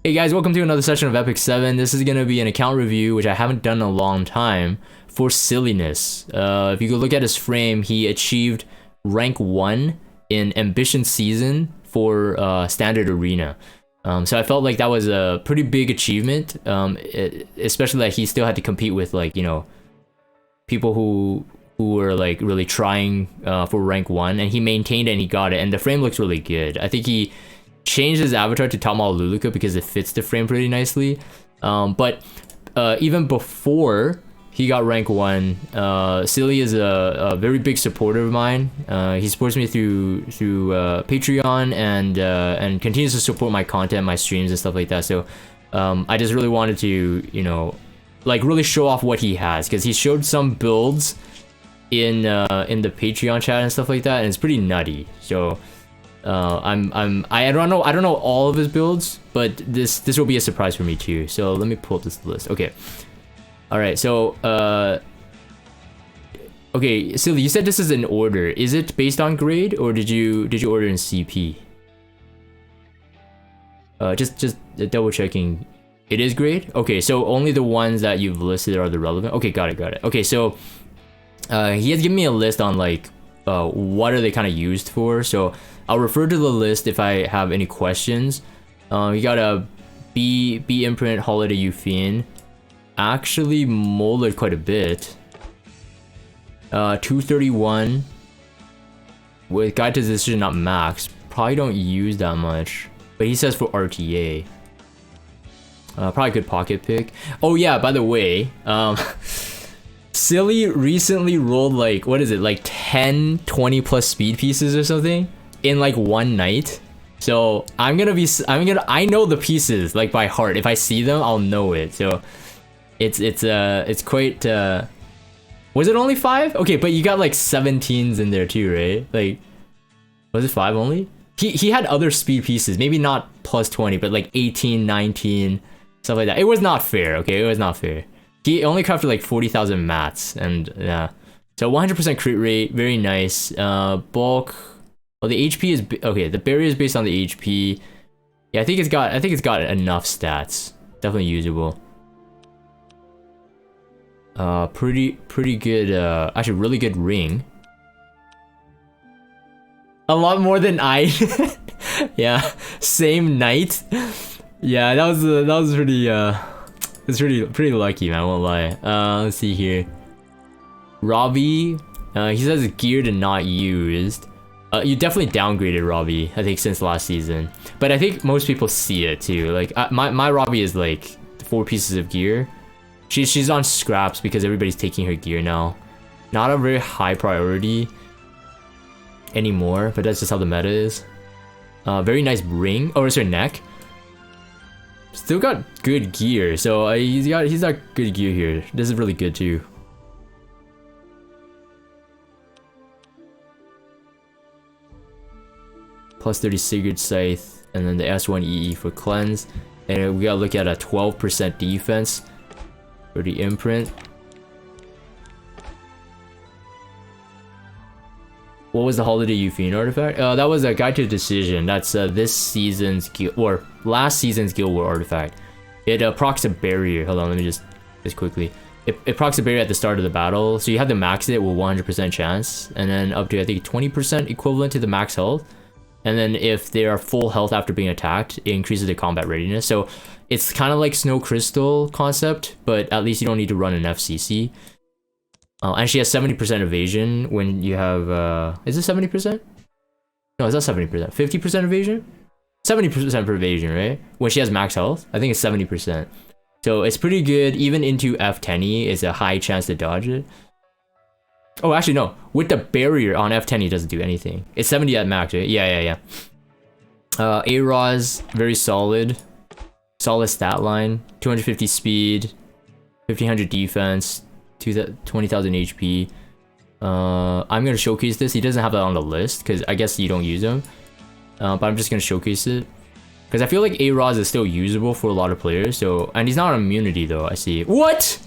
Hey guys, welcome to another session of Epic 7. This is going to be an account review, which I haven't done in a long time, for Silliness. If you go look at his frame, he achieved rank 1 in Ambition Season for Standard Arena. So I felt like that was a pretty big achievement, especially that he still had to compete with, like, you know, people who were like really trying for rank 1, and he maintained it and he got it, and the frame looks really good. I think he changed his avatar to Top Model Luluka because it fits the frame pretty nicely. But even before he got rank 1, Silly is a very big supporter of mine. He supports me through Patreon and continues to support my content, my streams and stuff like that. So I just really wanted to, you know, like really show off what he has, because he showed some builds in the Patreon chat and stuff like that, and it's pretty nutty. So I don't know all of his builds, but this will be a surprise for me too. So let me pull up this list. Okay, all right. So okay, Silly, you said this is in order. Is it based on grade, or did you order in CP? Just double checking. It is grade. Okay, so only the ones that you've listed are the relevant. Okay, got it. Okay, so he has given me a list on like what are they kind of used for. So I'll refer to the list if I have any questions. You got a B imprint Holiday Euphin. Actually molded quite a bit. 231 with guide to decision not max. Probably don't use that much, but he says for RTA. Probably good pocket pick. Oh yeah, by the way, Silly recently rolled like, what is it, like 10 20 plus speed pieces or something in like one night. So I know the pieces like by heart. If I see them, I'll know it. So it's quite was it only 5? Okay, but you got like 17s in there too, right? Like, was it 5 only? He had other speed pieces, maybe not plus 20, but like 18, 19, stuff like that. It was not fair, okay? It was not fair. He only crafted like 40,000 mats, and yeah. So 100% crit rate, very nice. Bulk, well, the HP is okay. The barrier is based on the HP. Yeah, I think it's got enough stats. Definitely usable. Pretty good. Actually, really good ring. A lot more than I. Yeah, same night. Yeah, that was pretty. It's pretty lucky, man. I won't lie. Let's see here. Robbie, he says geared and not used. You definitely downgraded Robbie, I think, since last season. But I think most people see it too. Like my Robbie is like 4 pieces of gear. She's on scraps because everybody's taking her gear now. Not a very high priority anymore, but that's just how the meta is. Very nice ring. Oh, it's her neck. Still got good gear, so he's got good gear here. This is really good too. Plus 30 Sigurd Scythe, and then the S1 EE for cleanse. And we gotta look at a 12% defense for the imprint. What was the Holiday Euphin artifact? That was a guide to decision. That's this season's or last season's Guild War artifact. It procs a barrier. Hold on, let me just quickly. It procs a barrier at the start of the battle, so you have to max it with 100% chance, and then up to I think 20% equivalent to the max health. And then if they are full health after being attacked, it increases their combat readiness. So it's kind of like Snow Crystal concept, but at least you don't need to run an FCC. And she has 70% evasion when you have, is it 70%? No, it's not 70%. 50% evasion? 70% for evasion, right? When she has max health, I think it's 70%. So it's pretty good. Even into F10, it's a high chance to dodge it. Oh, actually, no. With the barrier on F10, it doesn't do anything. It's 70 at max, right? Yeah. A-Ros, very solid. Solid stat line. 250 speed. 1500 defense. 20,000 HP. I'm gonna showcase this. He doesn't have that on the list because I guess you don't use him. But I'm just gonna showcase it because I feel like A-Ros is still usable for a lot of players. So, and he's not on immunity though. I see. What?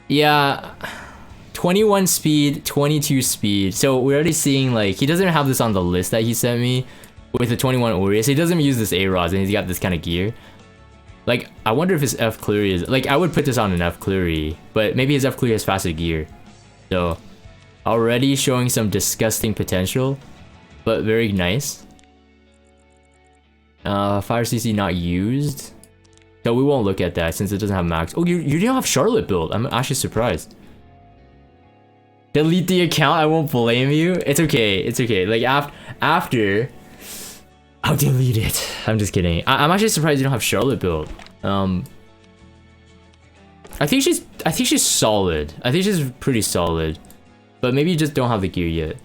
Yeah, 21 speed, 22 speed. So we're already seeing like he doesn't have this on the list that he sent me. with the 21 Aureus. He doesn't use this A-Rods and he's got this kind of gear. Like, I wonder if his F Cleary is... Like, I would put this on an F Cleary, but maybe his F Cleary has faster gear. So, already showing some disgusting potential, but very nice. Fire CC not used. So we won't look at that since it doesn't have max. Oh, you don't have Charlotte built. I'm actually surprised. Delete the account. I won't blame you. It's okay. It's okay. Like after, I'll delete it. I'm just kidding. I'm actually surprised you don't have Charlotte built. I think she's solid. I think she's pretty solid, but maybe you just don't have the gear yet.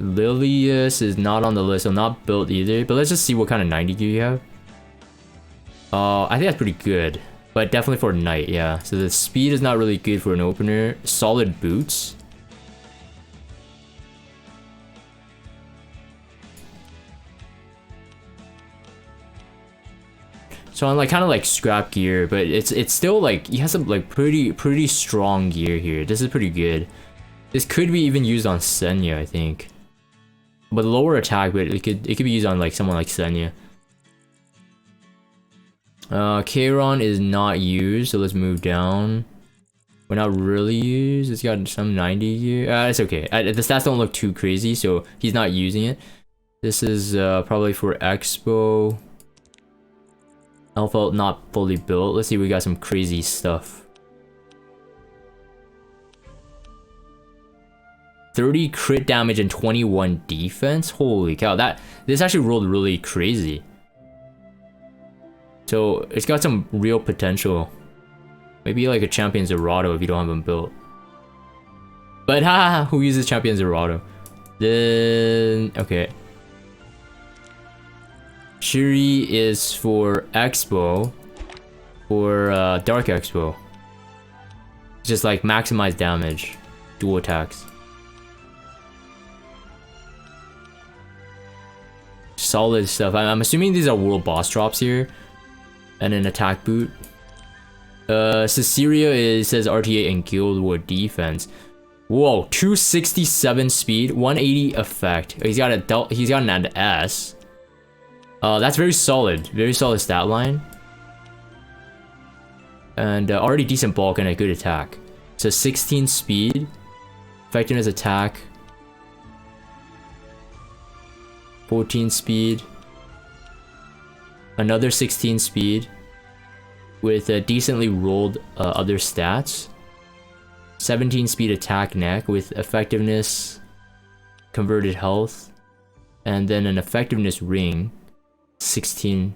Lilius is not on the list, so not built either. But let's just see what kind of 90 gear you have. I think that's pretty good, but definitely for knight, yeah. So the speed is not really good for an opener. Solid boots. So I'm like kind of like scrap gear, but it's still like he has some like pretty strong gear here. This is pretty good. This could be even used on Senya, I think. But lower attack, but it could be used on like someone like Senya. Kairon is not used, so let's move down. We're not really used. It's got some 90 here. It's okay. The stats don't look too crazy, so he's not using it. This is probably for Expo. Alpha not fully built. Let's see, we got some crazy stuff. 30 crit damage and 21 defense. Holy cow, this actually rolled really crazy. So it's got some real potential. Maybe like a champion Zerato if you don't have him built. But haha, who uses champion Zerato? Then okay. Shuri is for Expo, for Dark Expo. Just like maximize damage, dual attacks. Solid stuff. I'm assuming these are world boss drops here, and an attack boot. Caesarea says RTA and Guild War defense. Whoa, 267 speed, 180 effect. He's got an S. That's very solid stat line. And already decent bulk and a good attack. So 16 speed, effectiveness attack, 14 speed, another 16 speed with a decently rolled other stats. 17 speed attack neck with effectiveness, converted health, and then an effectiveness ring. 16.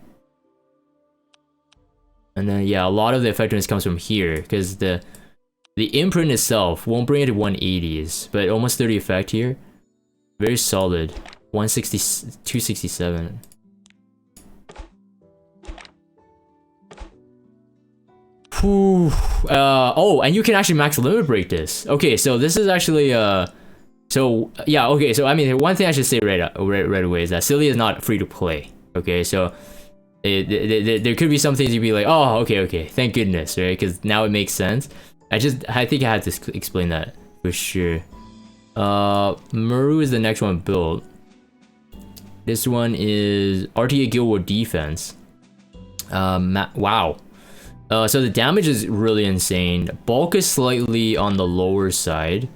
And then yeah, a lot of the effectiveness comes from here because the imprint itself won't bring it to 180s, but almost 30 effect here. Very solid. 160, 267. Whew. Oh, and you can actually max limit break this. Okay, so this is actually so yeah, okay, so I mean one thing I should say right away is that Silly is not free to play. Okay, so there could be some things you'd be like, oh, okay, thank goodness, right? Because now it makes sense. I think I had to explain that for sure. Muru is the next one built. This one is RTA Guild War defense. Wow. So the damage is really insane. Bulk is slightly on the lower side,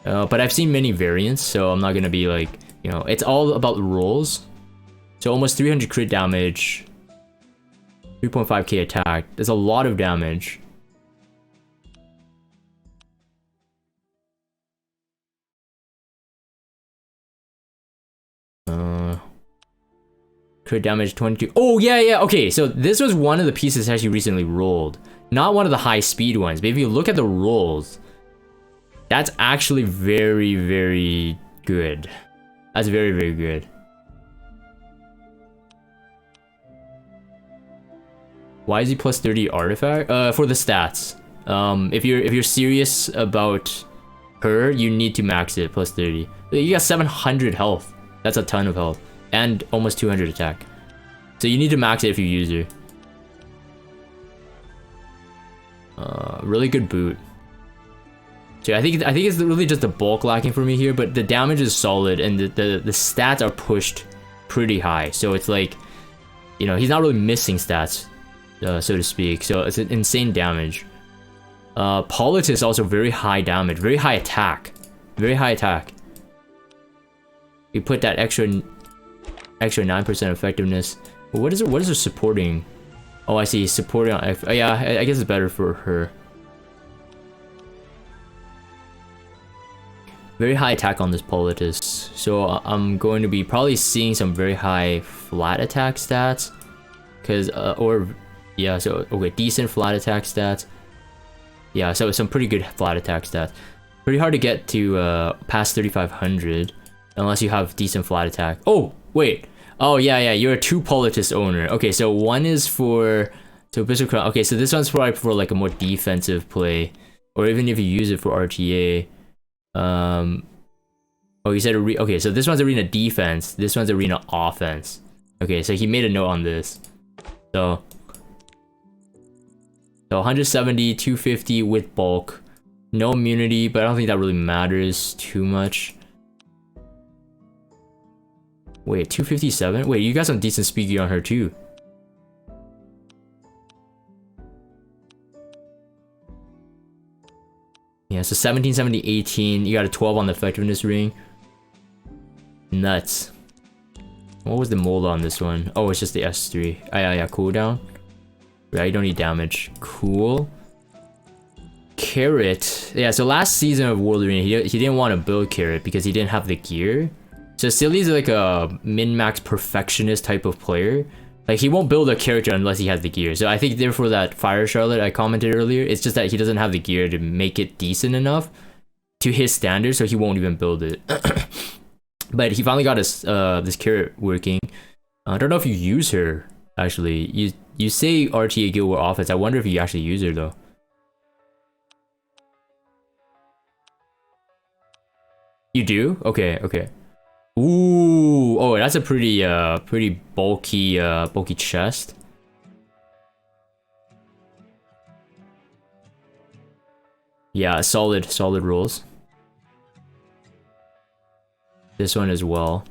but I've seen many variants, so I'm not gonna be like, you know, it's all about the rolls. So almost 300 crit damage, 3.5k attack. There's a lot of damage. Crit damage 22. Oh yeah, okay, so this was one of the pieces actually recently rolled. Not one of the high speed ones, but if you look at the rolls, that's actually very good. That's very good. Why is he plus 30 artifact? For the stats. If you're serious about her, you need to max it plus 30. You got 700 health. That's a ton of health. And almost 200 attack. So you need to max it if you use her. Really good boot. So I think it's really just the bulk lacking for me here, but the damage is solid and the stats are pushed pretty high. So it's like, you know, he's not really missing stats, so to speak. So it's an insane damage. Politis also very high damage, very high attack, very high attack. You put that extra 9% effectiveness. But what is her supporting? Oh, I see, supporting on F. Oh, yeah, I guess it's better for her. Very high attack on this Politis, so I'm going to be probably seeing some very high flat attack stats, cause yeah, so okay, decent flat attack stats. Yeah, so some pretty good flat attack stats. Pretty hard to get to past 3,500 unless you have decent flat attack. Oh wait, oh yeah, you're a 2 Politis owner. Okay, so one is for Bishop Crown. Okay, so this one's probably for like a more defensive play, or even if you use it for RTA. Oh, you said okay, so this one's arena defense, this one's arena offense. Okay, so he made a note on this. So 170, 250 with bulk, no immunity, but I don't think that really matters too much. Wait, 257? Wait, you got some decent speed gear on her too. Yeah, so 17, 70, 18. You got a 12 on the effectiveness ring. Nuts. What was the mold on this one? Oh, it's just the S3. Yeah, cooldown. Yeah, you don't need damage. Cool. Carrot. Yeah, so last season of World Arena, he didn't want to build Carrot because he didn't have the gear. So Silly's like a min-max perfectionist type of player. Like, he won't build a character unless he has the gear. So I think therefore that Fire Charlotte I commented earlier, it's just that he doesn't have the gear to make it decent enough to his standards, so he won't even build it. But he finally got his this carrot working. I don't know if you use her, actually. You say RTA Guild War offense. I wonder if you actually use her though. You do? Okay. Ooh, oh, that's a pretty bulky chest. Yeah, solid rolls. This one as well.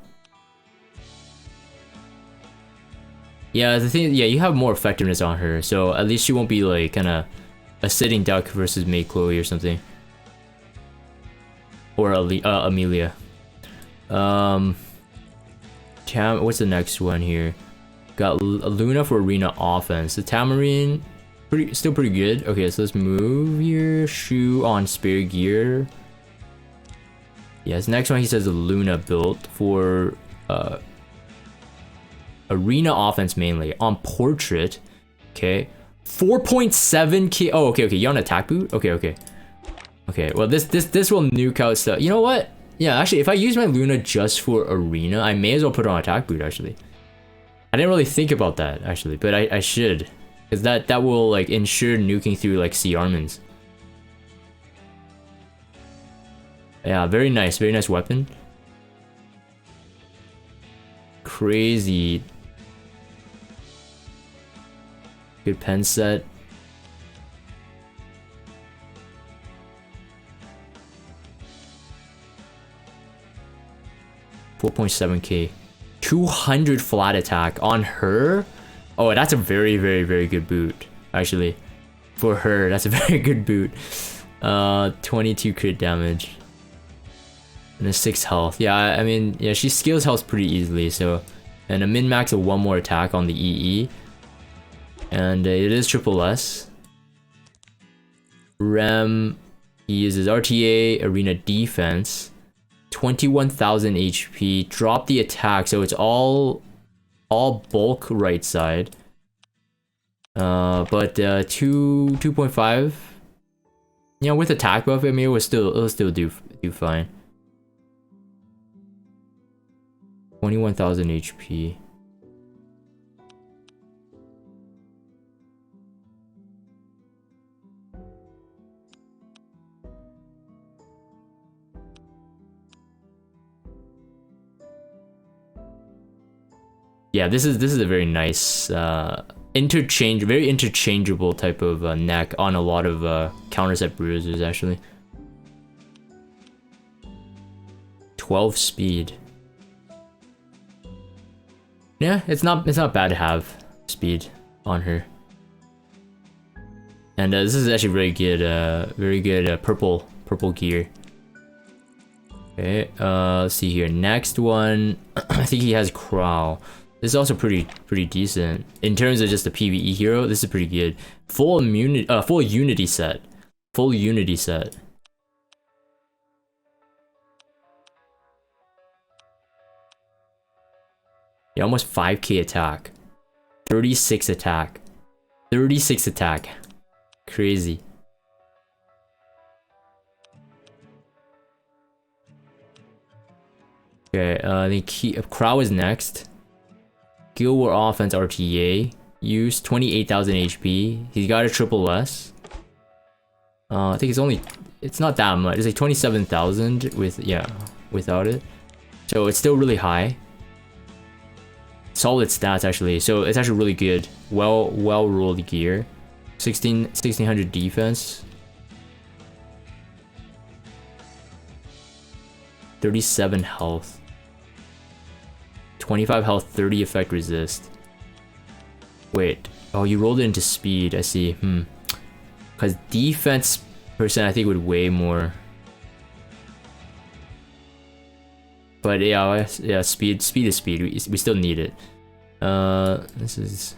Yeah, the thing, yeah, you have more effectiveness on her, so at least she won't be like kind of a sitting duck versus May Chloe or something, or Amelia. What's the next one here? Got Luna for arena offense. The Tamarine, still pretty good. Okay, so let's move here. Shoe on spare gear. Yes, next one he says the Luna built for arena offense mainly on portrait. Okay, 4.7k. Oh, okay. You on attack boot? Okay. Well, this will nuke out stuff. You know what? Yeah, actually, if I use my Luna just for arena, I may as well put on attack boot. Actually, I didn't really think about that actually, but I should, because that will like ensure nuking through like C Armins. Yeah, very nice weapon. Crazy. Good pen set. $4.7k. 200 flat attack on her. Oh, that's a very good boot. Actually, for her, that's a very good boot. 22 crit damage. And a 6 health. Yeah, I mean, yeah, she scales health pretty easily, so. And a min-max of 1 more attack on the EE. And it is triple S. Rem, he uses RTA, arena defense. 21,000 HP. Drop the attack, so it's all bulk right side. But 2.5. You know, with attack buff, I mean, it'll still do fine. 21,000 HP. Yeah, this is a very nice very interchangeable type of neck on a lot of counter set bruisers actually. 12 speed. Yeah, it's not bad to have speed on her. And this is actually very good purple gear. Okay, let's see here. Next one, I think he has Crow. This is also pretty decent in terms of just a PvE hero. This is pretty good. Full unity set. Full unity set. Yeah, almost 5k attack. 36 attack. 36 attack. Crazy. Okay, I think Crow is next. Guild War Offense RTA. Use 28,000 HP. He's got a triple S. I think it's not that much. It's like 27,000 without it. So it's still really high. Solid stats actually. So it's actually really good. Well rolled gear. 1600 defense. 37 health. 25 health, 30 effect resist. Wait. Oh, you rolled it into speed. I see. Because defense percent I think would weigh more. But yeah, speed is speed. We still need it. This is.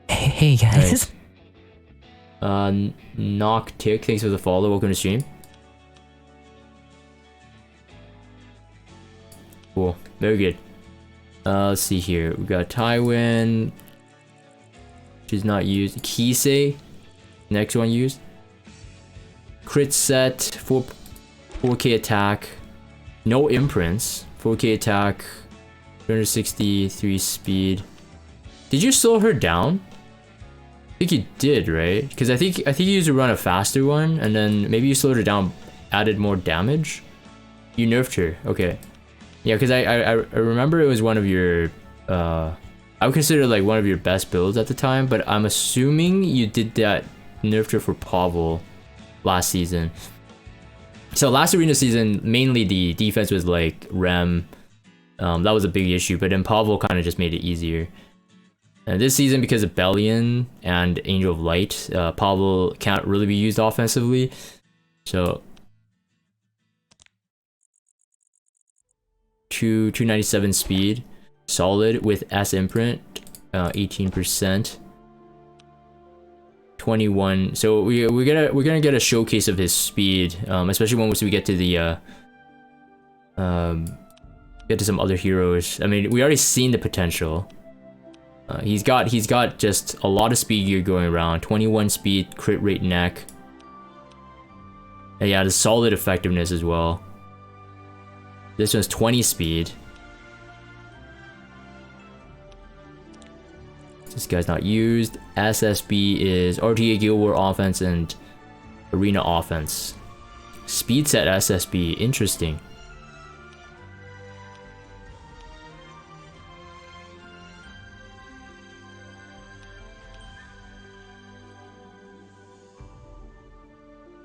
Hey guys. Nice. Knock Tick, thanks for the follow. Welcome to stream. Cool, very good. Let's see here. We got Tywin, which is not used. Kisei, next one used. Crit set, 4k attack. No imprints. 4k attack. 363 speed. Did you slow her down? I think you did, right? Because I think you used to run a faster one, and then maybe you slowed her down, added more damage. You nerfed her, okay. Yeah, because I remember it was one of your, I would consider like one of your best builds at the time, but I'm assuming you did that nerfed her for Pavel last season. So last arena season, mainly the defense was like Rem. That was a big issue, but then Pavel kind of just made it easier. And this season, because of Bellion and Angel of Light, Pavel can't really be used offensively. So 297 speed, solid with S imprint, 18%, 21. So we're gonna get a showcase of his speed, especially once we get to the get to some other heroes. I mean, we already seen the potential. He's got just a lot of speed gear going around. 21 speed, crit rate neck. And yeah, the solid effectiveness as well. This one's 20 speed. This guy's not used. SSB is RTA Guild War offense and arena offense. Speed set SSB, interesting.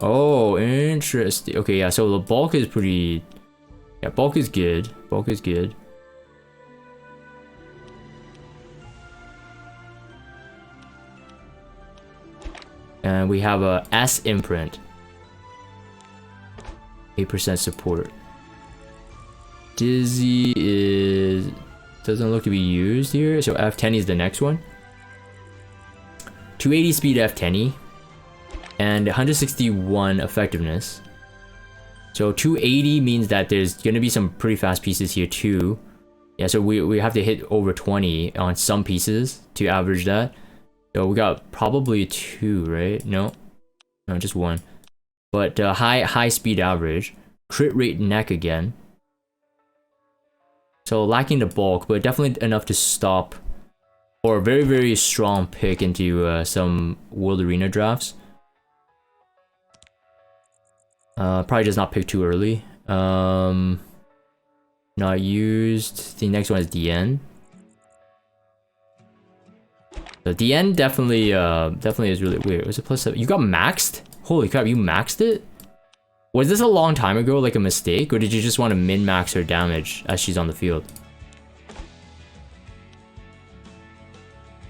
Oh, interesting. Okay, yeah, so the bulk is pretty... Yeah, bulk is good. Bulk is good. And we have a S imprint. 8% support. Dizzy is... doesn't look to be used here, so F10 is the next one. 280 speed F10. And 161 effectiveness. So 280 means that there's gonna be some pretty fast pieces here too. Yeah, so we have to hit over 20 on some pieces to average that. So we got probably 2, right? No, just 1. But high speed average. Crit rate neck again. So lacking the bulk, but definitely enough to stop. Or a very, very strong pick into some World Arena drafts. Probably just not pick too early. Not used. The next one is DN. The DN definitely is really weird. Was it +7? You got maxed? Holy crap, you maxed it? Was this a long time ago, like a mistake, or did you just want to min-max her damage as she's on the field?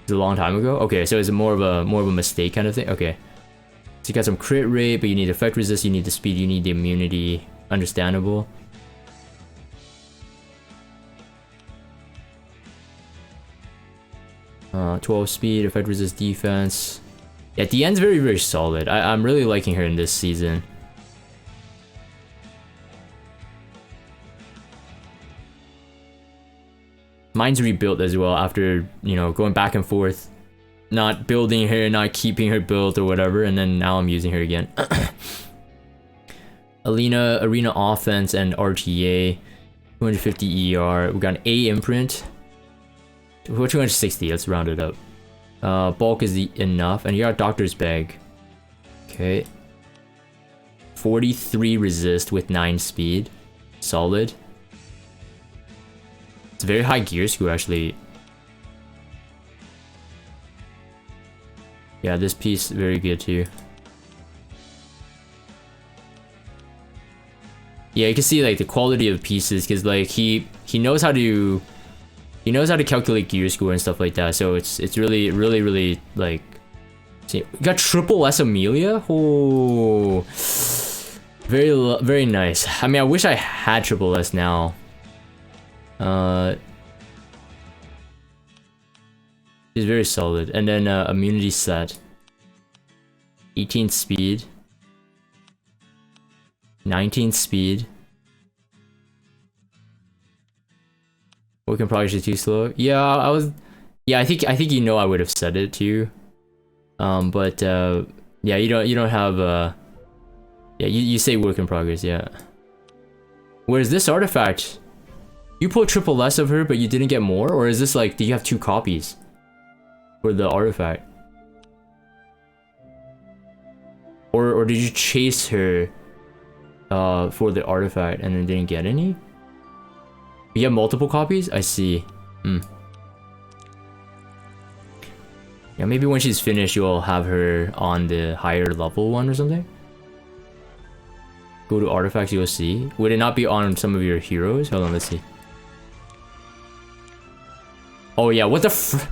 It's a long time ago? Okay, so it's more of a mistake kind of thing? Okay. So you got some crit rate, but you need effect resist, you need the speed, you need the immunity. Understandable. Uh, 12 speed, effect resist, defense. Yeah, DN's very, very solid. I'm really liking her in this season. Mine's rebuilt as well after, you know, going back and forth. Not building her, not keeping her built or whatever, and then now I'm using her again. Arena offense and RTA. 250 ER. We got an A imprint. We're 260, let's round it up. Bulk is enough, and you got Doctor's Bag. Okay. 43 resist with 9 speed. Solid. It's very high gear score actually. Yeah, this piece very good too. Yeah, you can see like the quality of pieces because like he knows how to calculate gear score and stuff like that. So it's really like. See, we got triple S Amelia. Oh, very nice. I mean, I wish I had triple S now. He's very solid. And then immunity set. 18 speed. 19 speed. Working progress is too slow. Yeah, I think you know I would have said it to you. But yeah, you don't have yeah, you say work in progress, yeah. Whereas this artifact, you pulled triple S of her, but you didn't get more, or is this like, do you have 2 copies for the artifact? Or did you chase her for the artifact and then didn't get any? You have multiple copies? I see. Hmm. Yeah, maybe when she's finished, you'll have her on the higher level one or something. Go to artifacts, you'll see. Would it not be on some of your heroes? Hold on, let's see. Oh yeah, what the f-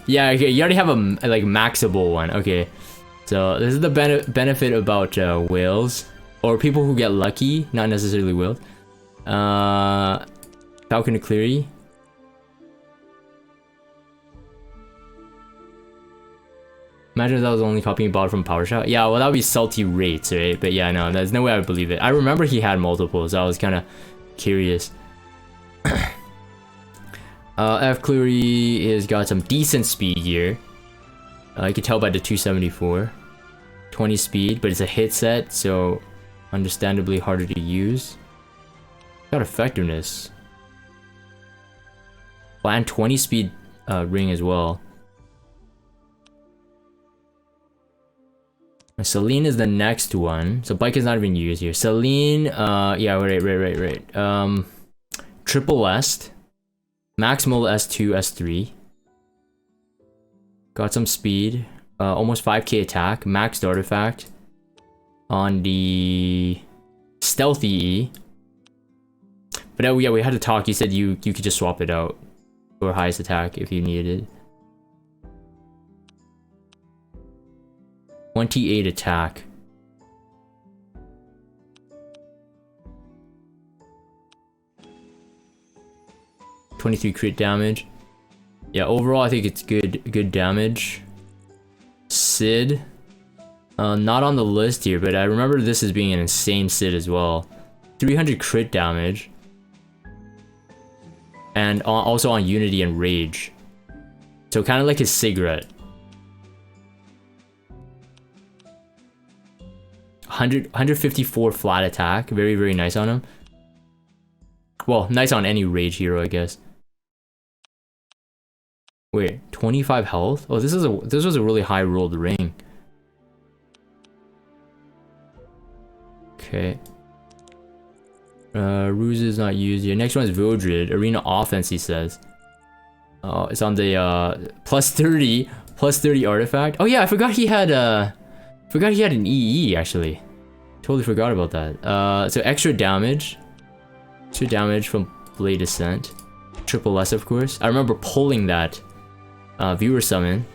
Yeah, okay, you already have a like maxable one. Okay, so this is the benefit about whales. Or people who get lucky, not necessarily whales. Falcon Cleary. Imagine if that was only copying bought from Power Shot. Yeah, well that would be salty rates, right? But yeah, no, there's no way I would believe it. I remember he had multiples, so I was kind of curious. F Cleary has got some decent speed here. You can tell by the 274. 20 speed, but it's a hit set, so understandably harder to use. Got effectiveness. And 20 speed ring as well. Celine is the next one. So bike is not even used here. Celine, yeah, right. Triple S. Maximal S2, S3. Got some speed. Almost 5k attack. Maxed artifact. On the stealthy E. But yeah, we had to talk. You said you could just swap it out for highest attack if you needed it. 28 attack. $23 crit damage. Yeah, overall I think it's good damage. Sid. Not on the list here, but I remember this as being an insane Sid as well. 300 crit damage. And also on Unity and Rage. So kind of like his cigarette. 154 flat attack. Very nice on him. Well, nice on any Rage hero, I guess. Wait, 25 health? Oh, this was a really high rolled ring. Okay. Ruse is not used here. Next one is Vildred. Arena offense, he says. Oh, it's on the plus 30 artifact. Oh yeah, I forgot he had an EE actually. Totally forgot about that. So extra damage from Blade Descent. Triple S, of course. I remember pulling that viewer summon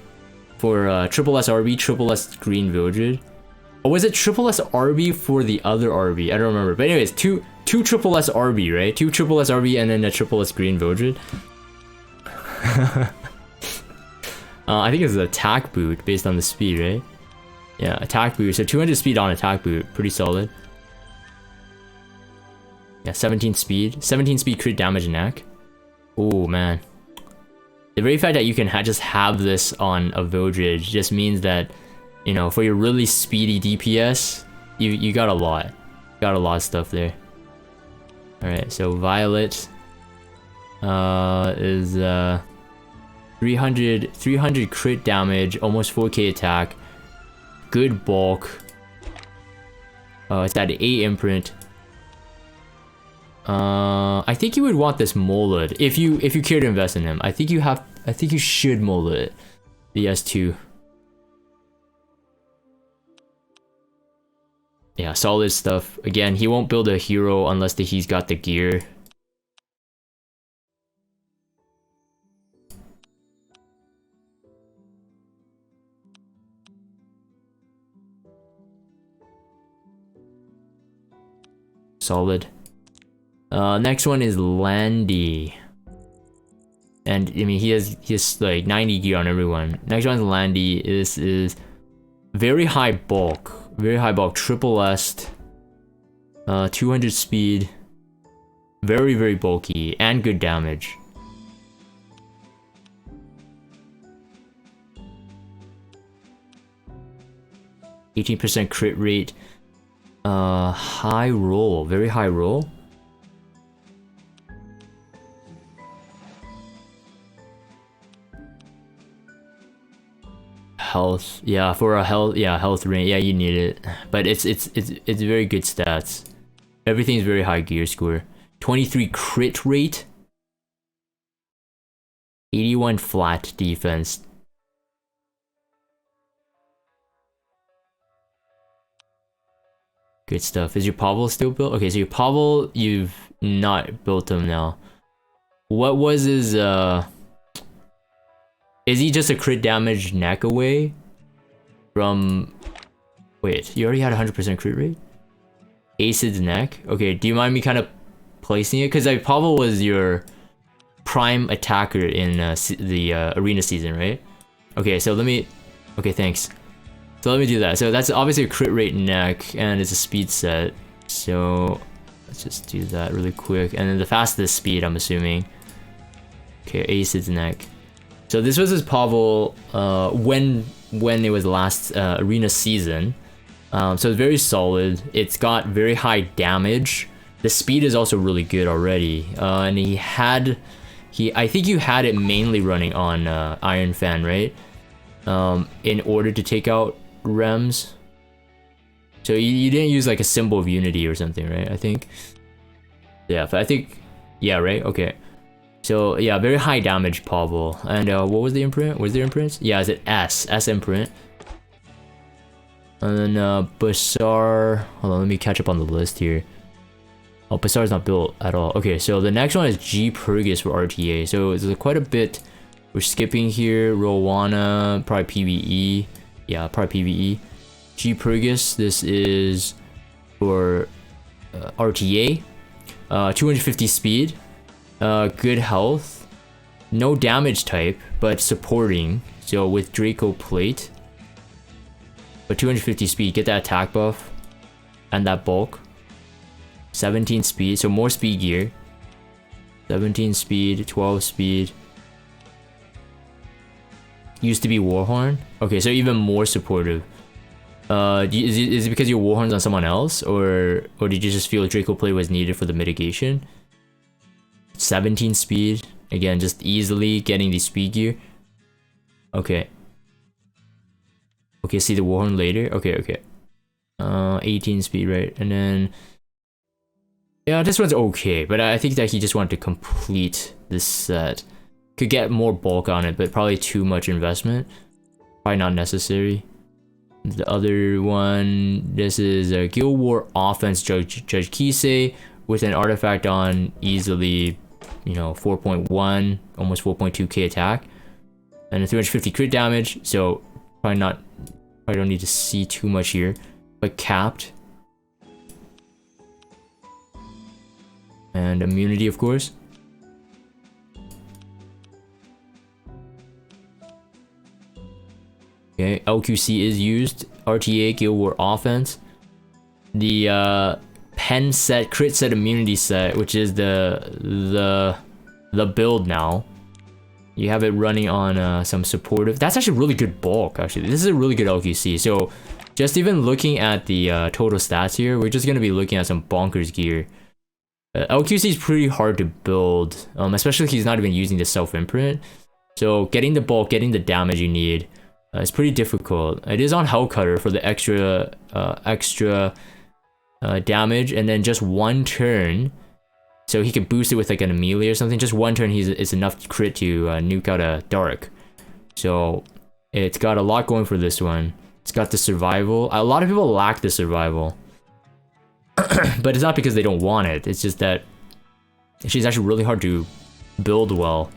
for triple S RB, triple S green Vildred. Or was it triple S RB for the other RB? I don't remember. But anyways, two triple S RB, right? Two triple S RB and then a triple S green Vildred. I think it's an attack boot based on the speed, right? Yeah, attack boot. So 200 speed on attack boot. Pretty solid. Yeah, 17 speed. 17 speed crit damage neck. Oh, man. The very fact that you can just have this on a Vildred just means that, you know, for your really speedy DPS, you got a lot. Got a lot of stuff there. Alright, so Violet is 300 crit damage, almost 4k attack, good bulk. It's got an 8 imprint. I think you would want this Moled if you care to invest in him. I think you should Moled it. The S2. Yeah, solid stuff. Again, he won't build a hero unless he's got the gear. Solid. Next one is Landy. And I mean he has like 90 gear on everyone. Next one is Landy. This is very high bulk. Very high bulk. Triple S. 200 speed. Very, very bulky. And good damage. %, crit rate. High roll. Very high roll. Health, yeah, for a health range, yeah, you need it, but it's very good stats. Everything's very high gear score. 23 crit rate, 81 flat defense. Good stuff. Is your Pavel still built? Okay, so your Pavel, you've not built him now. What was his is he just a crit damage neck away from... Wait, you already had 100% crit rate? Acid's neck? Okay, do you mind me kind of placing it? Because like, Pavel was your prime attacker in the arena season, right? Okay, so let me... Okay, thanks. So let me do that. So that's obviously a crit rate neck, and it's a speed set. So let's just do that really quick. And then the fastest speed, I'm assuming. Okay, Acid's neck. So this was his Pavel when it was last arena season. So it's very solid. It's got very high damage. The speed is also really good already. And I think you had it mainly running on Iron Fan, right? In order to take out Rems. So you didn't use like a symbol of unity or something, right? I think. Yeah, but I think, yeah, right? Okay. So yeah, very high damage Pavel. And what was the imprint? Was there imprints? Yeah, is it S imprint? And then Basar. Hold on, let me catch up on the list here. Oh, Basar's not built at all. Okay, so the next one is G Purgus for RTA. So there's quite a bit we're skipping here. Rowana, probably PvE. Yeah, probably PvE. G Purgus, this is for RTA. 250 speed. Good health, no damage type, but supporting. So with Draco Plate, but 250 speed, get that attack buff, and that bulk. 17 speed, so more speed gear. 17 speed, 12 speed. Used to be Warhorn. Okay, so even more supportive. Is it because your Warhorn's on someone else, or did you just feel Draco Plate was needed for the mitigation? 17 speed, again, just easily getting the speed gear. Okay. Okay, see the Warhorn later. Okay. 18 speed, right? And then, yeah, this one's okay, but I think that he just wanted to complete this set. Could get more bulk on it, but probably too much investment. Probably not necessary. The other one, this is a Guild War Offense Judge Kisei with an artifact on easily, you know, 4.1, almost 4.2k attack, and a 350 crit damage. So probably don't need to see too much here, but capped. And immunity, of course. Okay, LQC is used. RTA, Guild War Offense. The pen set, crit set, immunity set, which is the build now. You have it running on some supportive. That's actually really good bulk, actually. This is a really good LQC. So just even looking at the total stats here, we're just going to be looking at some bonkers gear. LQC is pretty hard to build, especially if he's not even using the self-imprint. So getting the bulk, getting the damage you need, it's pretty difficult. It is on Hellcutter for the extra damage, and then just one turn, so he can boost it with like an melee or something. Just one turn is enough crit to nuke out a dark. So it's got a lot going for this one. It's got the survival. A lot of people lack the survival. But it's not because they don't want it, it's just that she's actually really hard to build well.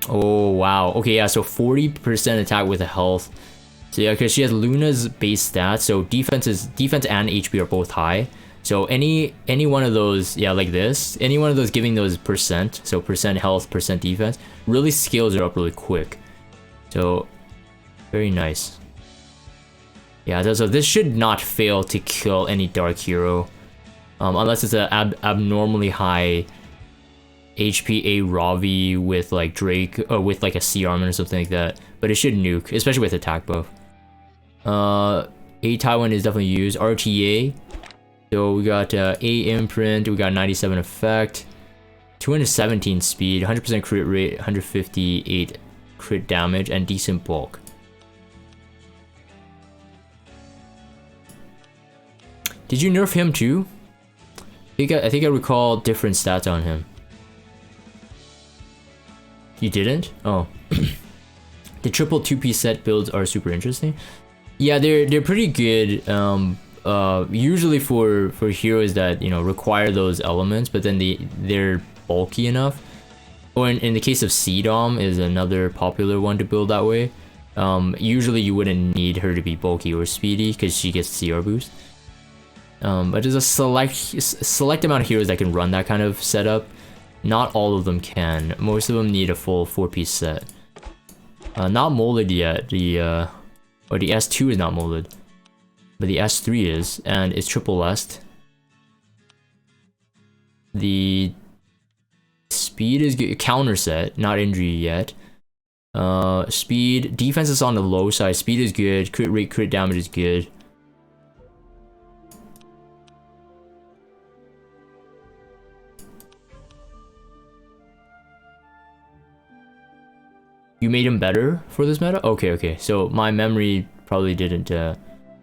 Oh wow, okay, yeah, so 40% attack with a health. So yeah, because she has Luna's base stats, so defense and HP are both high. So any one of those, yeah, like this, any one of those giving those percent, so percent health, percent defense, really scales her up really quick. So very nice. Yeah, so this should not fail to kill any dark hero, unless it's an abnormally high HP A Ravi with like Drake, or with like a Sea Armor or something like that. But it should nuke, especially with attack buff. A Taiwan is definitely used. RTA, so we got A Imprint, we got 97 effect, 217 speed, 100% crit rate, 158 crit damage, and decent bulk. Did you nerf him too? I think I recall different stats on him. You didn't? Oh. The triple 2-piece set builds are super interesting. Yeah, they're pretty good. Usually for heroes that, you know, require those elements, but then they're bulky enough. Or in the case of C-Dom is another popular one to build that way. Usually you wouldn't need her to be bulky or speedy because she gets CR boost. But there's a select amount of heroes that can run that kind of setup. Not all of them can. Most of them need a full 4-piece set. Not molded yet. Or the S2 is not molded, but the S3 is, and it's triple S. The speed is good. Counter set, not injury yet. Speed, defense is on the low side. Speed is good. Crit rate, crit damage is good. You made him better for this meta? Okay. So my memory probably didn't.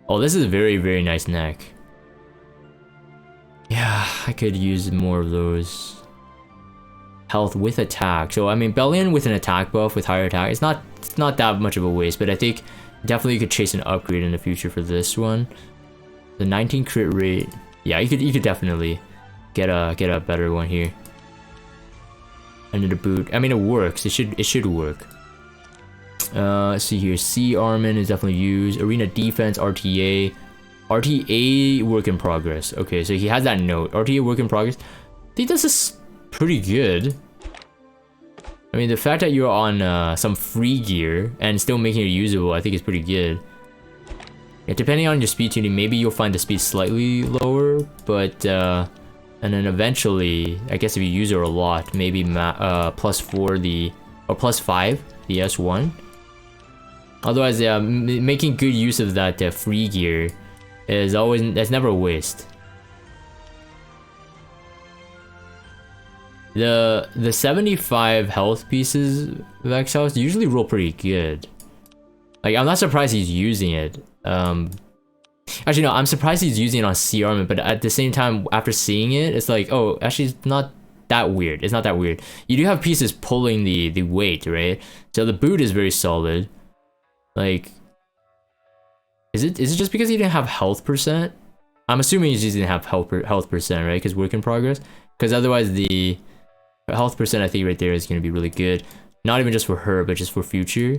Oh, this is a very, very nice neck. Yeah, I could use more of those. Health with attack. So I mean, Bellion with an attack buff with higher attack, it's not that much of a waste. But I think definitely you could chase an upgrade in the future for this one. The 19 crit rate. Yeah, you could definitely get a better one here. And then the boot. I mean, it works. It should work. Let's see here. C Armin is definitely used. Arena defense, RTA. RTA work in progress. Okay, so he has that note. RTA work in progress. I think this is pretty good. I mean, the fact that you're on some free gear and still making it usable, I think is pretty good. Yeah, depending on your speed tuning, maybe you'll find the speed slightly lower, but and then eventually, I guess if you use her a lot, maybe +4 or +5 the S1. Otherwise, yeah, making good use of that free gear that's never a waste. The 75 health pieces Vex House usually roll pretty good. Like, I'm not surprised he's using it. Actually, no, I'm surprised he's using it on C Armor, but at the same time, after seeing it, it's like, oh, actually, it's not that weird. It's not that weird. You do have pieces pulling the weight, right? So the boot is very solid. Like, is it just because he didn't have health percent? I'm assuming he just didn't have health percent, right? Because work in progress. Because otherwise the health percent I think right there is gonna be really good. Not even just for her, but just for future.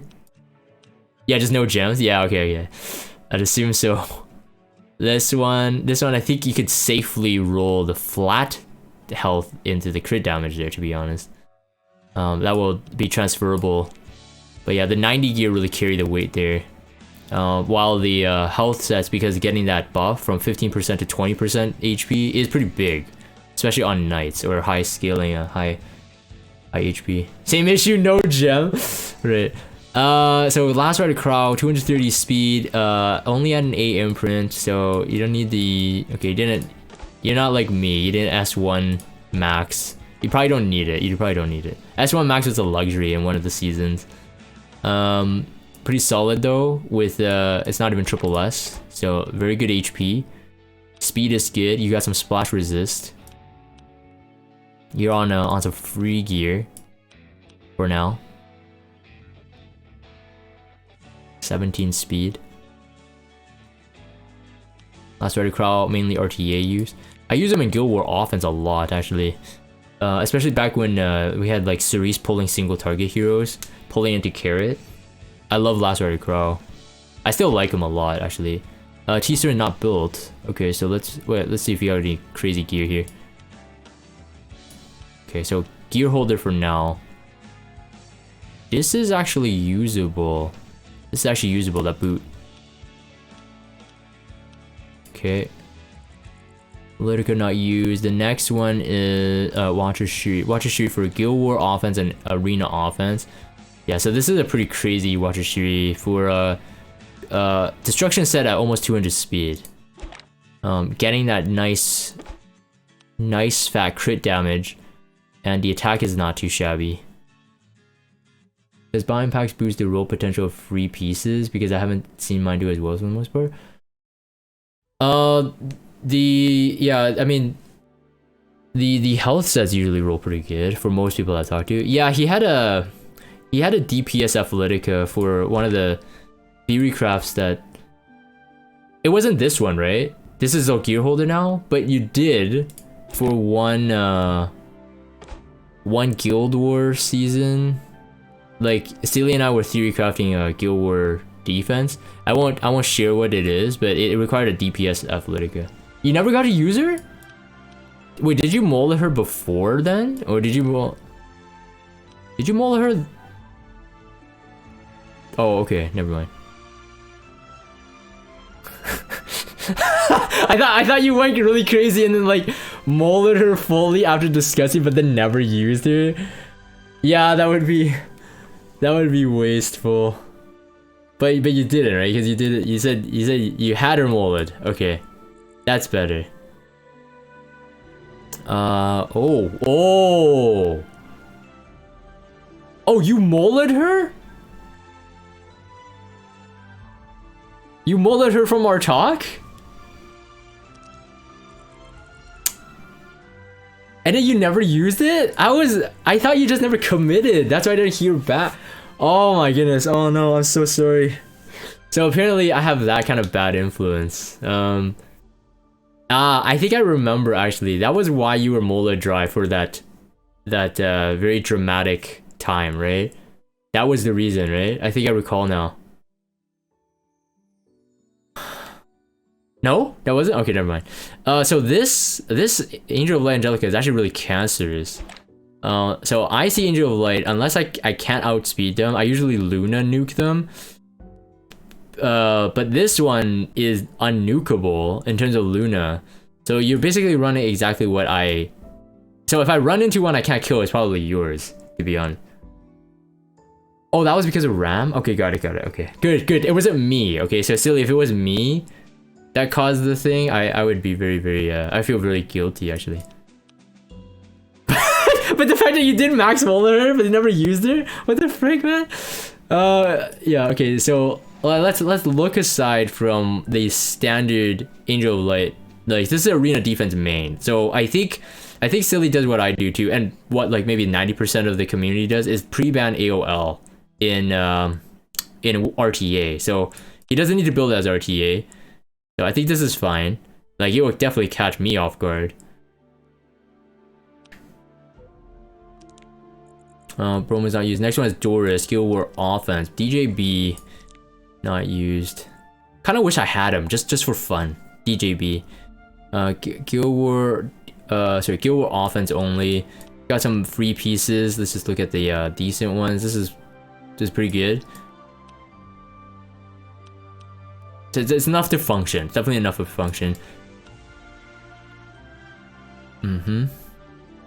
Yeah, just no gems. Yeah, okay. I'd assume so. This one I think you could safely roll the flat health into the crit damage there, to be honest. That will be transferable. But yeah, the 90 gear really carry the weight there. While the health sets, because getting that buff from 15% to 20% HP is pretty big. Especially on knights or high scaling, high HP. Same issue, no gem. Right. So Last Rider Crow, 230 speed, only at an A imprint, so you don't need the... Okay, you're not like me, you didn't S1 max. You probably don't need it, S1 max was a luxury in one of the seasons. Pretty solid though, with, it's not even triple S, so very good HP. Speed is good, you got some splash resist. You're on some free gear for now. 17 speed. Last Rider Crow, mainly RTA use. I use them in Guild War offense a lot actually. Especially back when we had like Cerise pulling single target heroes, pulling into Carrot. I love Last Rider Crow. I still like him a lot actually. Teaser not built. Okay, so let's see if we got any crazy gear here. Okay, so gear holder for now. This is actually usable. That boot. Okay. Politica not used. The next one is Watcher Shoot. Watcher Shoot for Guild War offense and Arena offense. Yeah, so this is a pretty crazy Watcher Shoot for destruction set at almost 200 speed. Getting that nice fat crit damage, and the attack is not too shabby. Does buying packs boost the roll potential of free pieces? Because I haven't seen mine do as well for the most part. Yeah, I mean, the health sets usually roll pretty good for most people I talk to. Yeah, he had a DPS Athletica for one of the theory crafts that... It wasn't this one, right? This is a gear holder now, but you did for one Guild War season. Like, Celia and I were theory crafting a Guild War defense. I won't share what it is, but it required a DPS Athletica. You never got to use her? Wait, did you mold her before then? Or did you mold her? Oh, okay, never mind. I thought you went really crazy and then like molded her fully after discussing, but then never used her. Yeah, that would be wasteful. But you didn't, right? Because you did it. You said you had her molded. Okay, that's better. Oh, you molded her? You molded her from our talk? And then you never used it? I thought you just never committed. That's why I didn't hear back. Oh my goodness. Oh no, I'm so sorry. So apparently I have that kind of bad influence. I think I remember actually. That was why you were molded dry for that very dramatic time, right? That was the reason, right? I think I recall now. No, that wasn't? Okay, never mind. So this Angel of Light Angelica is actually really cancerous. So I see Angel of Light, unless I can't outspeed them, I usually Luna nuke them. But this one is unnukable in terms of Luna. So you're basically running exactly what I... So if I run into one I can't kill, it's probably yours, to be honest. Oh, that was because of Ram? Okay, got it, okay. Good. It wasn't me, okay? So silly, if it was me that caused the thing, I would be very, I feel really guilty, actually. But the fact that you did max mold her, but you never used her? What the frick, man? Yeah, okay, so let's look aside from the standard Angel of Light. Like, this is arena defense main. So I think Silly does what I do too, and what like maybe 90% of the community does is pre-ban AOL in in RTA, so he doesn't need to build as RTA. So I think this is fine. Like, it will definitely catch me off guard. Broma's not used. Next one is Dora, Skill War Offense. DJB, not used. Kind of wish I had him, just for fun. DJB. Guild War Offense only. Got some free pieces. Let's just look at the decent ones. This is pretty good. So it's enough to function. Definitely enough to function.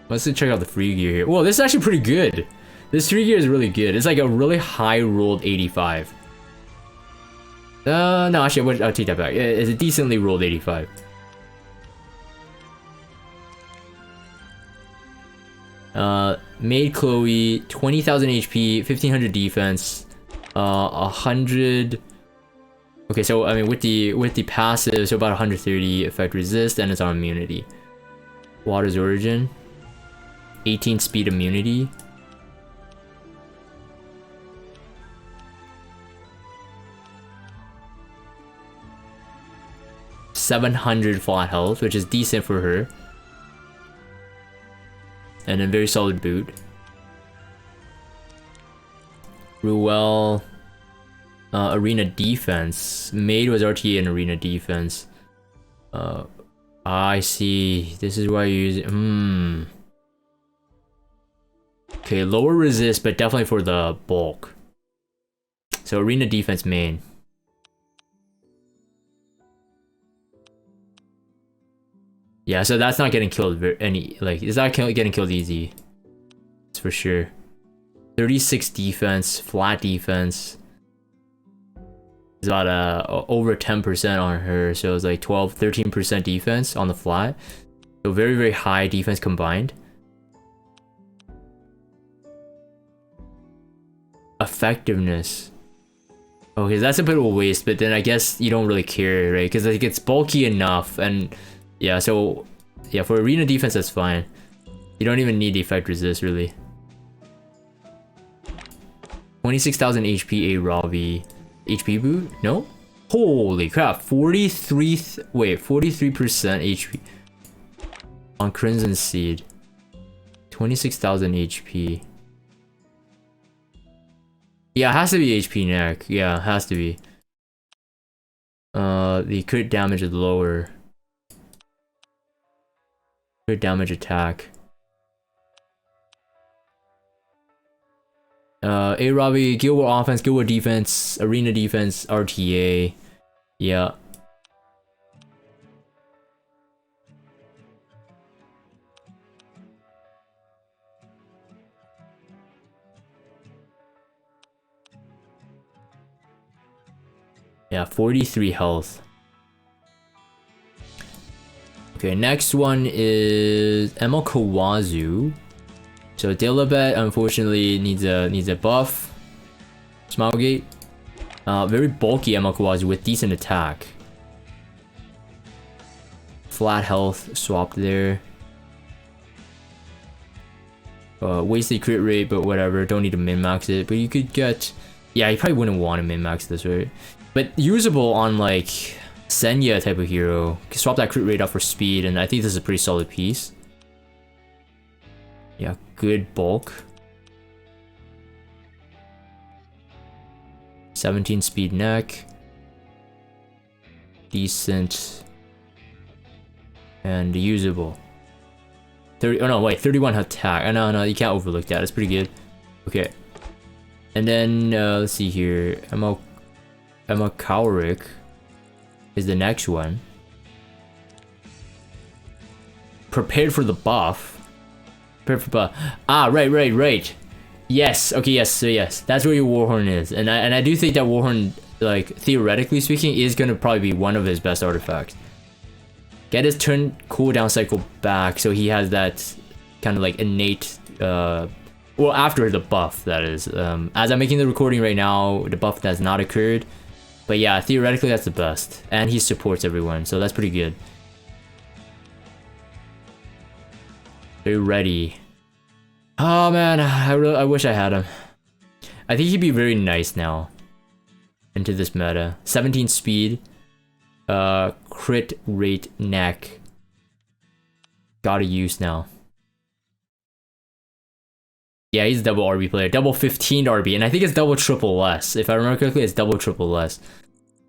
Let's check out the free gear here. Whoa, this is actually pretty good. This free gear is really good. It's like a really high rolled 85. No, actually, I'll take that back. It's a decently rolled 85. Made Chloe, 20,000 HP, 1500 defense, 100. Okay, so I mean with the passive, so about 130 effect resist, and it's on immunity. Water's Origin, 18 speed immunity. $700 flat health, which is decent for her. And a very solid boot. Ruel, arena defense. Maid was RTA and arena defense. I see. This is why you use it. Okay, lower resist, but definitely for the bulk. So arena defense main. Yeah, so that's not getting killed it's not getting killed easy. That's for sure. 36 defense, flat defense. It's about over 10% on her, so it's like 13% defense on the flat. So very, very high defense combined. Effectiveness. Okay, that's a bit of a waste, but then I guess you don't really care, right? Because like it's bulky enough, and yeah, so yeah, for arena defense that's fine. You don't even need the effect resist really. 26,000 HP a Ravi. HP boot? No? Holy crap, 43% HP on Crimson Seed. 26,000 HP. Yeah, it has to be HP neck. Yeah, it has to be. The crit damage is lower. Crit damage attack. A Robbie, Guild War offense, Guild War defense, arena defense, RTA. Yeah. Yeah, 43 health. Okay, next one is Emma Kawazu. So Dilabet unfortunately needs a buff. Smilegate. Very bulky Emma Kawazu with decent attack. Flat health swapped there. Wasted crit rate, but whatever. Don't need to min-max it. But you could get... Yeah, you probably wouldn't want to min-max this, right? But usable on like Senya type of hero. Can swap that crit rate up for speed, and I think this is a pretty solid piece. Yeah, good bulk. 17 speed neck. Decent. And usable. 30, oh no, wait, 31 attack. No, you can't overlook that. It's pretty good. Okay. And then, let's see here. Emma Cowrick is the next one. Prepared for the buff. Prepared for buff. Ah, right. Yes, okay, yes, so yes. That's where your Warhorn is. And I do think that Warhorn, like, theoretically speaking, is gonna probably be one of his best artifacts. Get his turn cooldown cycle back, so he has that kind of like innate, well, after the buff, that is. As I'm making the recording right now, the buff has not occurred. But yeah, theoretically that's the best. And he supports everyone, so that's pretty good. Very ready. Oh man, I wish I had him. I think he'd be very nice now. into this meta. 17 speed, crit rate neck. Gotta use now. Yeah, he's a double RB player. Double 15 RB, and I think it's double triple less. If I remember correctly, it's double triple less.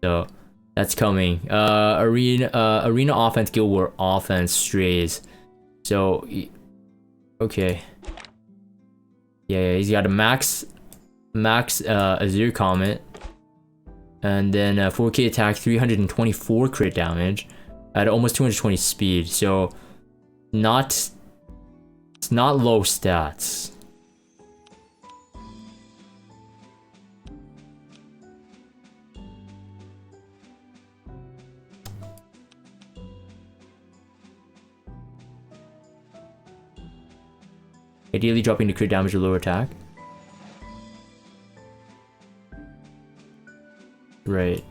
So that's coming. Arena offense, Guild War offense, strays. So okay. Yeah, he's got a max Azure Comet. And then 4k attack, 324 crit damage at almost 220 speed. So it's not low stats. Ideally dropping the crit damage or lower attack. Right.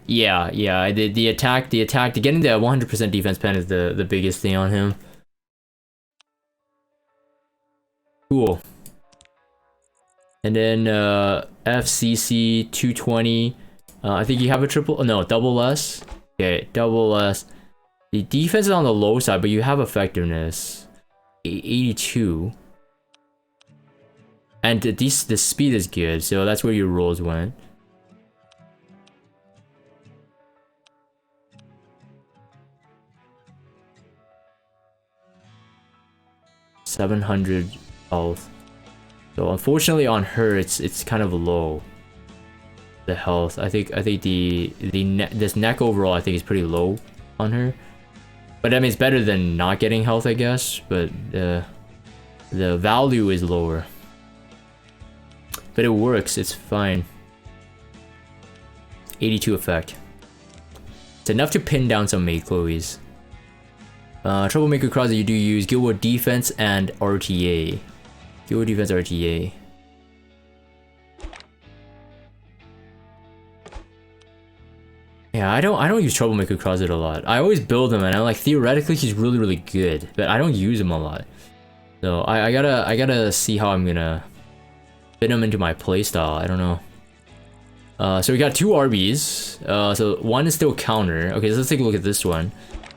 Yeah. The attack, getting the 100% defense pen is the biggest thing on him. Cool. And then FCC 220. I think you have a triple. No, double less. Okay, double less. The defense is on the low side, but you have effectiveness. 82. And the speed is good, so that's where your rolls went. $700 health. So unfortunately on her, it's kind of low. The health. I think this neck overall I think is pretty low on her. But I mean it's better than not getting health, I guess. But the value is lower. But it works, it's fine. 82 effect. It's enough to pin down some Maid Chloes. Troublemaker cross that you do use Guild War defense and RTA. Guild War defense RTA. Yeah, I don't use Troublemaker Closet a lot. I always build him and I'm like theoretically he's really good, but I don't use him a lot. So I gotta see how I'm gonna fit him into my playstyle. I don't know. So we got two RBs. So one is still counter. Okay, so let's take a look at this one.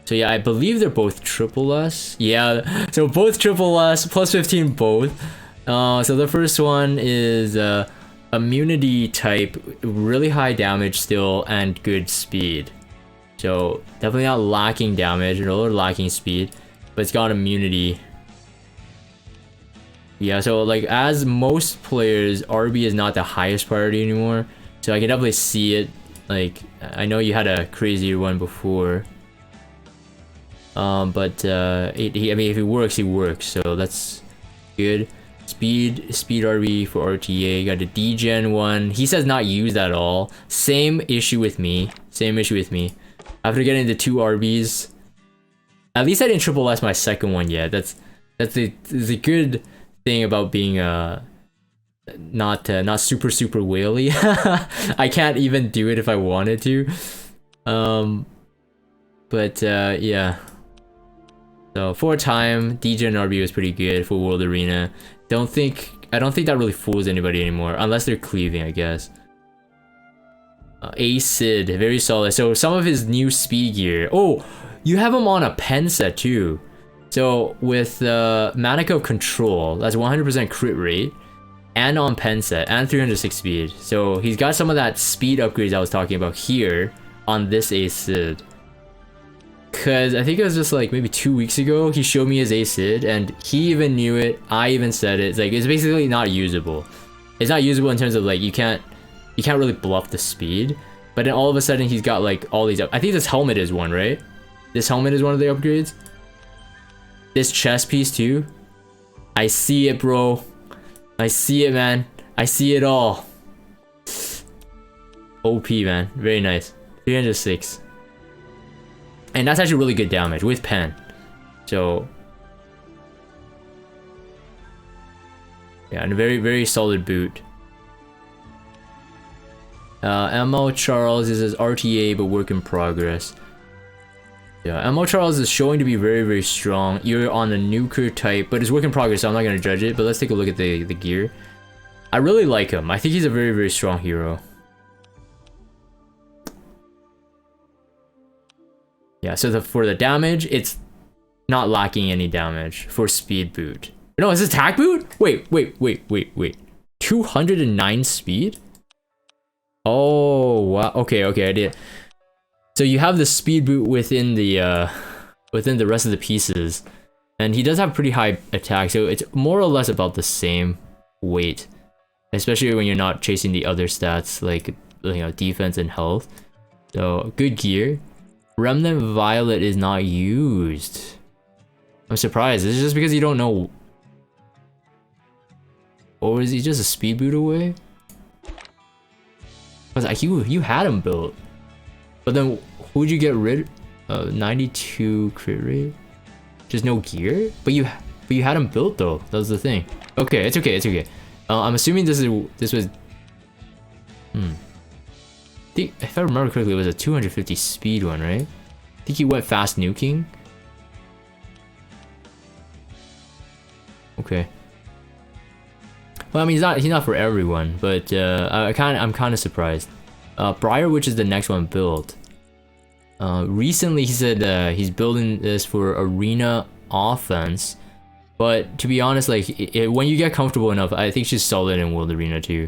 So yeah, I believe they're both triple S. Yeah, so both triple S, plus 15 both. So the first one is immunity type, really high damage still, and good speed. So definitely not lacking damage or lacking speed, but it's got immunity. Yeah, so like as most players, RB is not the highest priority anymore. So I can definitely see it. Like I know you had a crazier one before. I mean if it works, he works. So that's good. Speed RB for RTA. Got a D-Gen one. He says not used at all. Same issue with me. After getting the two RBs, at least I didn't triple S my second one yet. That's the good thing about being not super whaley. I can't even do it if I wanted to. Yeah. So for a time, D-Gen RB was pretty good for World Arena. I don't think that really fools anybody anymore, unless they're cleaving, I guess. Acid, very solid. So some of his new speed gear. Oh, you have him on a pen set too. So with Manic of Control, that's 100% crit rate, and on pen set, and 306 speed. So he's got some of that speed upgrades I was talking about here on this Acid. Cause I think it was just like maybe 2 weeks ago he showed me his Acid and he even knew it. I even said it. It's like it's basically not usable. It's not usable in terms of like you can't really bluff the speed. But then all of a sudden he's got like all these I think this helmet is one, right? This helmet is one of the upgrades. This chest piece too. I see it, bro. I see it, man. I see it all. OP, man. Very nice. 306. And that's actually really good damage with pen. So yeah, and a very solid boot. MO Charles is his RTA but work in progress. Yeah, Ammo Charles is showing to be very, very strong. You're on the nuker type, but it's work in progress, so I'm not going to judge it. But let's take a look at the gear. I really like him. I think he's a very, very strong hero. Yeah, so for the damage, it's not lacking any damage for speed boot. No, is this attack boot? Wait. 209 speed? Oh, wow. Okay, I did. So you have the speed boot within the rest of the pieces. And he does have pretty high attack, so it's more or less about the same weight. Especially when you're not chasing the other stats like, you know, defense and health. So, good gear. Remnant Violet is not used. I'm surprised. Is it just because you don't know? Or is he just a speed boot away? Because like, you had him built. But then who'd you get rid of? 92 crit rate? Just no gear? But you had him built though. That was the thing. Okay, it's okay. I'm assuming this was. If I remember correctly, it was a 250 speed one, right? I think he went fast nuking. Okay. Well, I mean, he's not for everyone, but I'm kind of surprised. Briar, which is the next one built. Recently, he said he's building this for arena offense, but to be honest, like when you get comfortable enough, I think she's solid in World Arena too.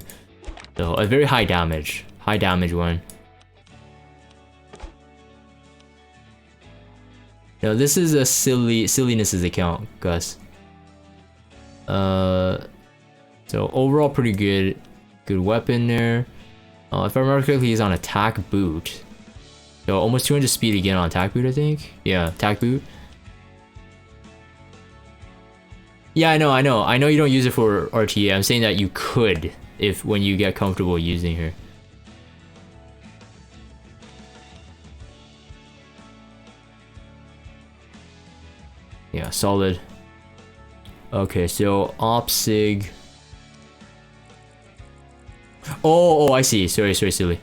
So a very high damage one. No, this is a silliness's account, Gus. So overall pretty good weapon there. If I remember correctly, he's on attack boot. So almost 200 speed again on attack boot, I think. Yeah, attack boot. Yeah, I know you don't use it for RTA. I'm saying that you could when you get comfortable using her. Yeah, solid. Okay, so OpSig. Oh, I see. Sorry, silly.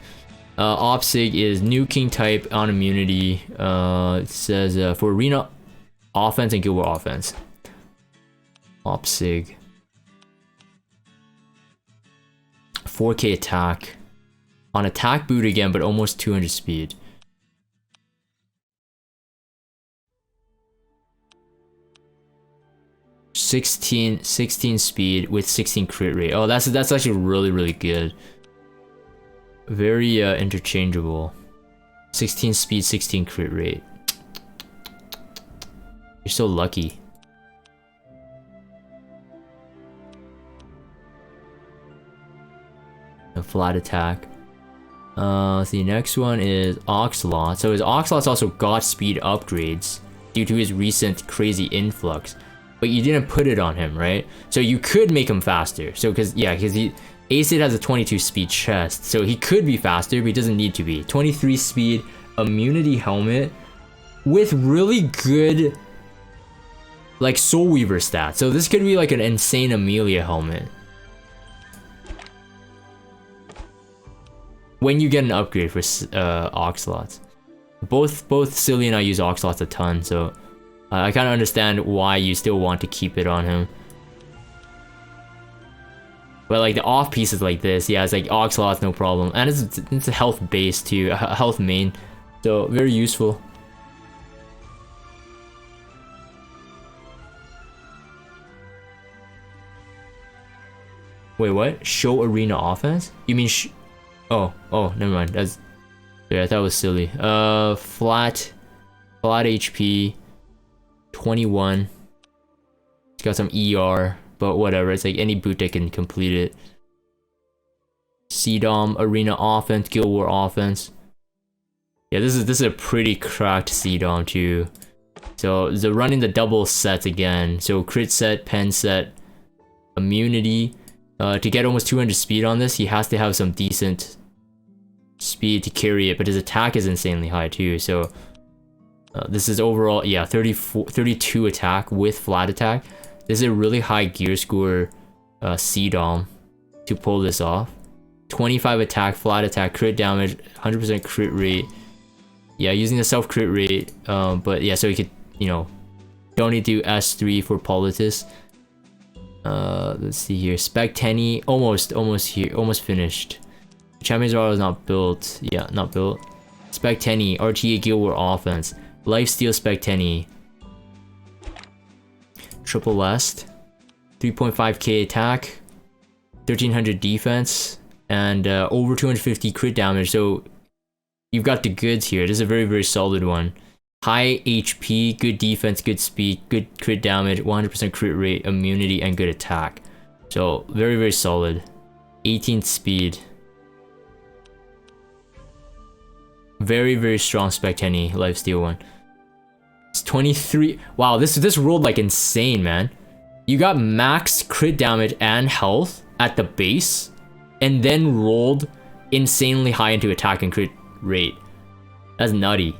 OpSig is nuking type on immunity. It says for arena offense and guild war offense. OpSig. 4K attack. On attack boot again, but almost 200 speed. Sixteen speed with 16 crit rate. Oh, that's actually really good. Very interchangeable. 16 speed, 16 crit rate. You're so lucky. A flat attack. The next one is Oxlot. So his Oxlot's also got speed upgrades due to his recent crazy influx. But you didn't put it on him, right? So you could make him faster. So because he Acid has a 22 speed chest, so he could be faster, but he doesn't need to be. 23 speed immunity helmet with really good like Soul Weaver stats. So this could be like an insane Amelia helmet. When you get an upgrade for Oxlots. Both Silly and I use Oxlots a ton, so I kind of understand why you still want to keep it on him. But like the off pieces like this, yeah, it's like Oxlots, no problem. And it's a health base too, a health main. So very useful. Wait, what? Show arena offense? You mean oh, never mind. That's yeah, that was silly. Flat HP, 21. It's got some ER, but whatever. It's like any boot that can complete it. CDOM, arena offense, guild war offense. Yeah, this is a pretty cracked CDOM too. So they're running the double sets again. So crit set, pen set, immunity. To get almost 200 speed on this, he has to have some decent speed to carry it, but his attack is insanely high too. So this is overall, yeah, 32 attack with flat attack. This is a really high gear score CDOM to pull this off. 25 attack, flat attack, crit damage, 100% crit rate. Yeah, using the self crit rate. But yeah, so you could, you know, don't need to do S3 for Politis. Let's see here. Spec Tenny, almost here, almost finished. Champions Auto is not built. Yeah, not built. Spec Tenny, RTA Guild War offense. Lifesteal Spec Tenny. Triple Lest. 3.5k attack. 1300 defense. And over 250 crit damage. So you've got the goods here. This is a very, very solid one. High HP, good defense, good speed, good crit damage, 100% crit rate, immunity, and good attack. So very, very solid. 18th speed. Very, very strong Spec Tenny lifesteal one. It's 23. Wow, this rolled like insane, man. You got max crit damage and health at the base, and then rolled insanely high into attack and crit rate. That's nutty.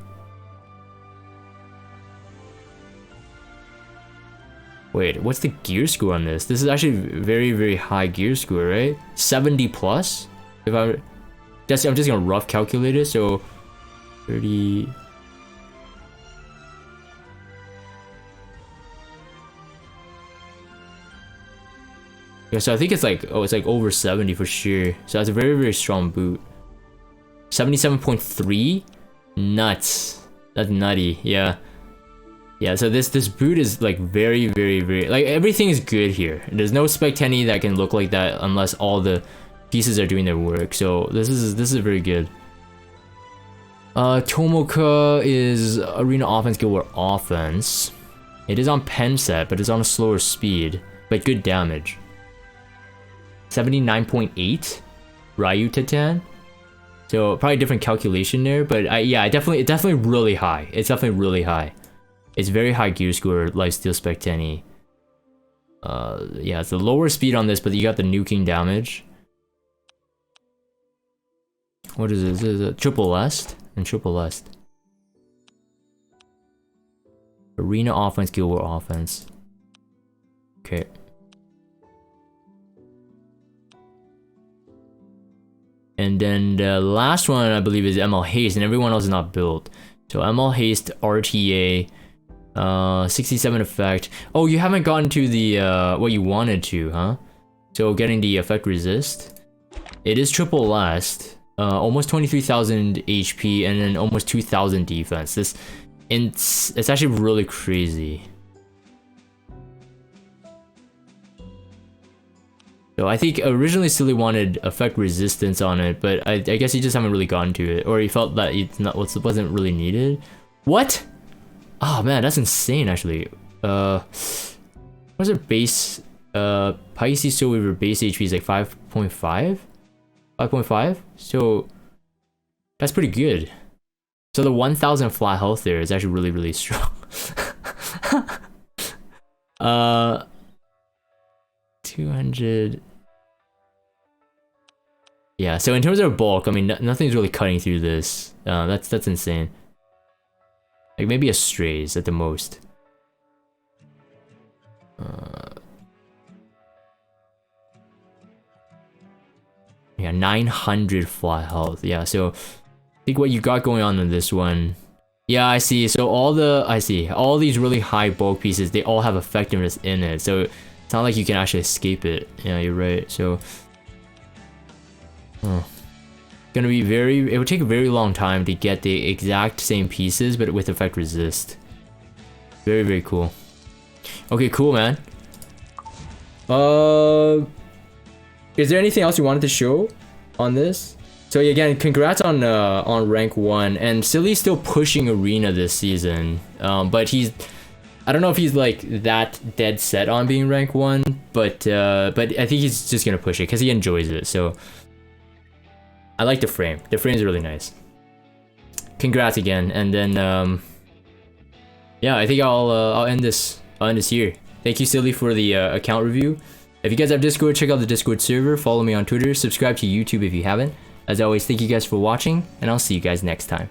Wait, what's the gear score on this? This is actually very, very high gear score, right? 70 plus? If I'm just gonna rough calculate it, so 30. Yeah, so I think it's like, oh, it's like over 70 for sure. So that's a very, very strong boot. 77.3? Nuts. That's nutty, yeah. Yeah, so this boot is like very, very, very, like everything is good here. There's no Spec Tenny that can look like that unless all the pieces are doing their work. So this is very good. Tomoka is Arena Offense Guild War offense. It is on pen set, but it's on a slower speed, but good damage. 79.8 Ryu Titan. So probably different calculation there, but yeah, it's definitely really high. It's definitely really high. It's very high gear score, lifesteal Spec Tenny. Yeah, it's a lower speed on this, but you got the nuking damage. What is this? Is it Triple Lest? And Triple Lest. Arena Offense, Guild War offense. Okay. And then the last one, I believe, is ML Haste, and everyone else is not built. So ML Haste, RTA, 67 effect. Oh, you haven't gotten to the what you wanted to, huh? So getting the effect resist. It is Triple Last, almost 23,000 HP, and then almost 2,000 defense. It's actually really crazy. So I think originally Silly wanted effect resistance on it, but I guess he just haven't really gotten to it, or he felt that wasn't really needed. What? Oh man, that's insane actually. What's their base? Pisces Soul Weaver base HP is like 5.5? 5.5? So that's pretty good. So the 1,000 flat health there is actually really, really strong. 200. Yeah, so in terms of bulk, I mean, nothing's really cutting through this. That's insane. Like maybe a strays at the most. Yeah, 900 flat health. Yeah, so I think what you got going on in this one. Yeah, I see. So all these really high bulk pieces, they all have effectiveness in it. So it's not like you can actually escape it. Yeah, you're right. So gonna be it would take a very long time to get the exact same pieces, but with effect resist. Very, very cool. Okay, cool, man. Is there anything else you wanted to show on this? So again, congrats on rank 1, and Silly's still pushing Arena this season. But I don't know if he's like that dead set on being rank 1, but I think he's just gonna push it because he enjoys it. So I like the frame. The frame is really nice. Congrats again, and then yeah, I think I'll end this here. Thank you, Silly, for the account review. If you guys have Discord, check out the Discord server. Follow me on Twitter. Subscribe to YouTube if you haven't. As always, thank you guys for watching, and I'll see you guys next time.